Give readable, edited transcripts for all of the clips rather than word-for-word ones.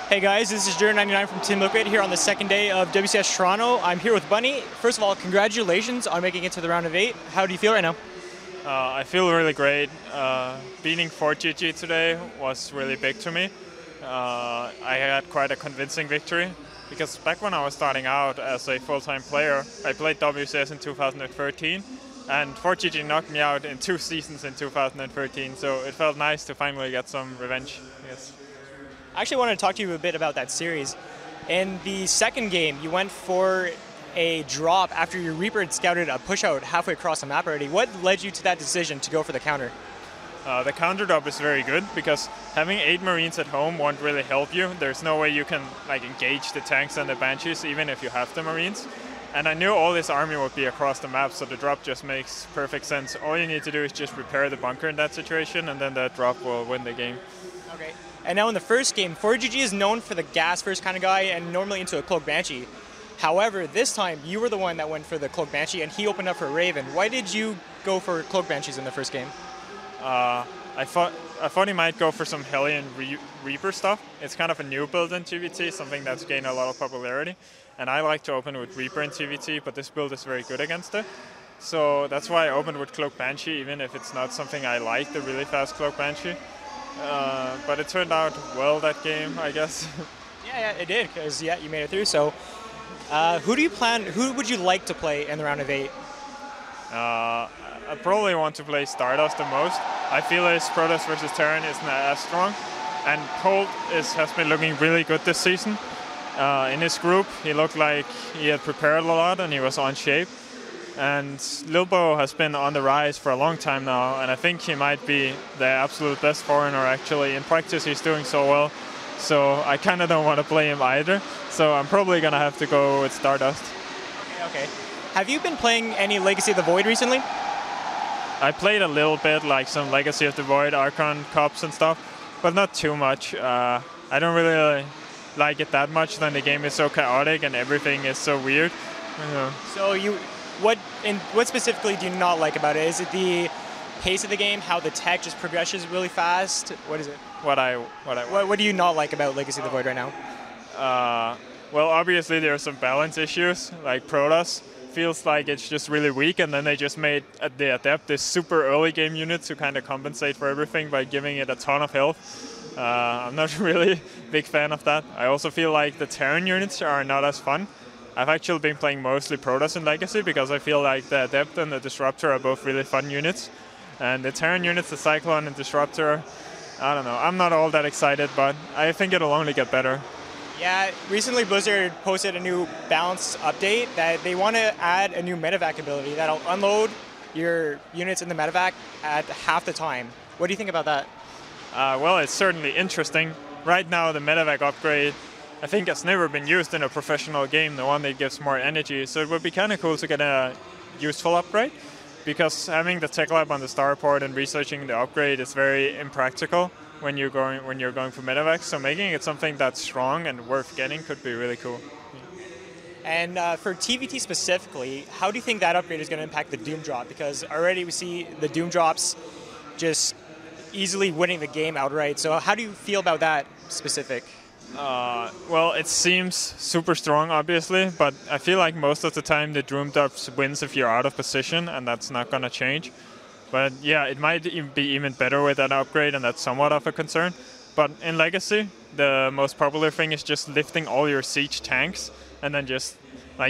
Hey guys, this is Juror99 from TeamLiquid here on the second day of WCS Toronto. I'm here with Bunny. First of all, congratulations on making it to the round of 8. How do you feel right now? I feel really great. Beating 4GG today was really big to me. I had quite a convincing victory because back when I was starting out as a full-time player, I played WCS in 2013 and 4GG knocked me out in 2 seasons in 2013, so it felt nice to finally get some revenge. Yes. I actually wanted to talk to you a bit about that series. In the second game, you went for a drop after your Reaper had scouted a push-out halfway across the map already. What led you to that decision to go for the counter? The counter drop is very good because having 8 Marines at home won't really help you. There's no way you can engage the tanks and the Banshees even if you have the Marines. And I knew all this army would be across the map, so the drop just makes perfect sense. All you need to do is just repair the bunker in that situation, and then the drop will win the game. Okay. And now in the first game, 4GG is known for the gas first kind of guy and normally into a Cloak Banshee. However, this time you were the one that went for the Cloak Banshee and he opened up for Raven. Why did you go for Cloak Banshees in the first game? I thought he might go for some Hellion Reaper stuff. It's kind of a new build in TVT, something that's gained a lot of popularity. And I like to open with Reaper in TVT, but this build is very good against it. So that's why I opened with Cloak Banshee, even if it's not something I like, the really fast Cloak Banshee. But it turned out well that game, I guess. Yeah, it did, because you made it through. So who would you like to play in the round of 8? I probably want to play Stardust the most. I feel his Protoss versus Terran isn't as strong. And Colt has been looking really good this season. In his group, he looked like he had prepared a lot and he was on shape. And Lilbo has been on the rise for a long time now, and I think he might be the absolute best foreigner actually. In practice he's doing so well, so I kind of don't want to play him either. So I'm probably going to have to go with Stardust. Okay. Have you been playing any Legacy of the Void recently? I played a little bit, like some Legacy of the Void, Archon Cups and stuff, but not too much. I don't really like it that much, then the game is so chaotic and everything is so weird. So what specifically do you not like about it? Is it the pace of the game, how the tech just progresses really fast? What is it? What do you not like about Legacy of the Void right now? Well, obviously there are some balance issues, like Protoss feels like it's just really weak, and then they just made the Adept this super early game unit to kind of compensate for everything by giving it a ton of health. I'm not really a big fan of that. I also feel like the Terran units are not as fun. I've actually been playing mostly Protoss in Legacy because I feel like the Adept and the Disruptor are both really fun units. And the Terran units, the Cyclone and Disruptor, I don't know. I'm not all that excited, but I think it'll only get better. Yeah, recently Blizzard posted a new balance update that they want to add a new Medivac ability that'll unload your units in the Medivac at half the time. What do you think about that? Well, it's certainly interesting. Right now, the Medivac upgrade I think has never been used in a professional game, the one that gives more energy. So it would be kind of cool to get a useful upgrade, because having the tech lab on the starport and researching the upgrade is very impractical when you're going for Medivac. So making it something that's strong and worth getting could be really cool. And for TVT specifically, how do you think that upgrade is going to impact the Doom drop? Because already we see the Doom drops just easily winning the game outright. So how do you feel about that specific? Well, it seems super strong, obviously, but I feel like most of the time the Doom drops wins if you're out of position, and that's not going to change. But yeah, it might be even better with that upgrade, and that's somewhat of a concern. But in Legacy, the most popular thing is just lifting all your siege tanks, and then just,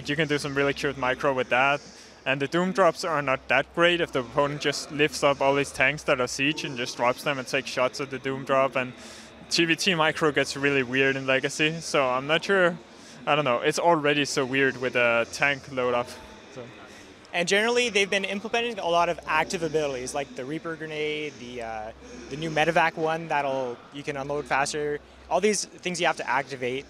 you can do some really cute micro with that. And the Doom drops are not that great if the opponent just lifts up all these tanks that are siege and just drops them and takes shots at the Doom drop. And TVT micro gets really weird in Legacy, so I'm not sure. I don't know. It's already so weird with a tank load up. So. And generally, they've been implementing a lot of active abilities, like the Reaper grenade, the new Medivac one you can unload faster. All these things you have to activate.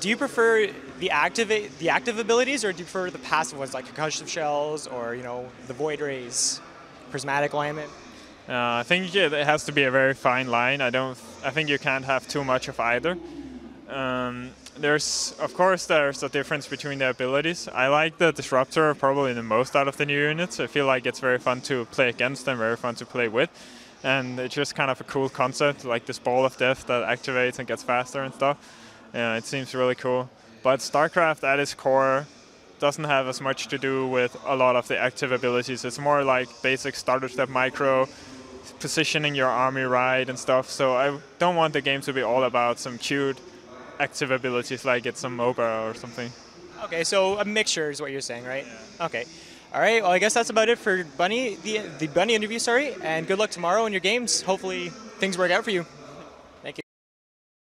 Do you prefer the active abilities, or do you prefer the passive ones like concussive shells or the Void Rays, prismatic alignment? I think it has to be a very fine line. I think you can't have too much of either. Of course, there's a difference between the abilities. I like the Disruptor probably the most out of the new units. I feel like it's very fun to play against and very fun to play with. And it's just kind of a cool concept, like this ball of death that activates and gets faster and stuff. Yeah, it seems really cool. But StarCraft at its core doesn't have as much to do with a lot of the active abilities. It's more like basic starter step micro, positioning your army right and stuff. So I don't want the game to be all about some cute active abilities like it's some MOBA or something. Okay, so a mixture is what you're saying, right? Yeah. Okay. All right, well, I guess that's about it for Bunny, the Bunny interview, sorry, and good luck tomorrow in your games. Hopefully things work out for you.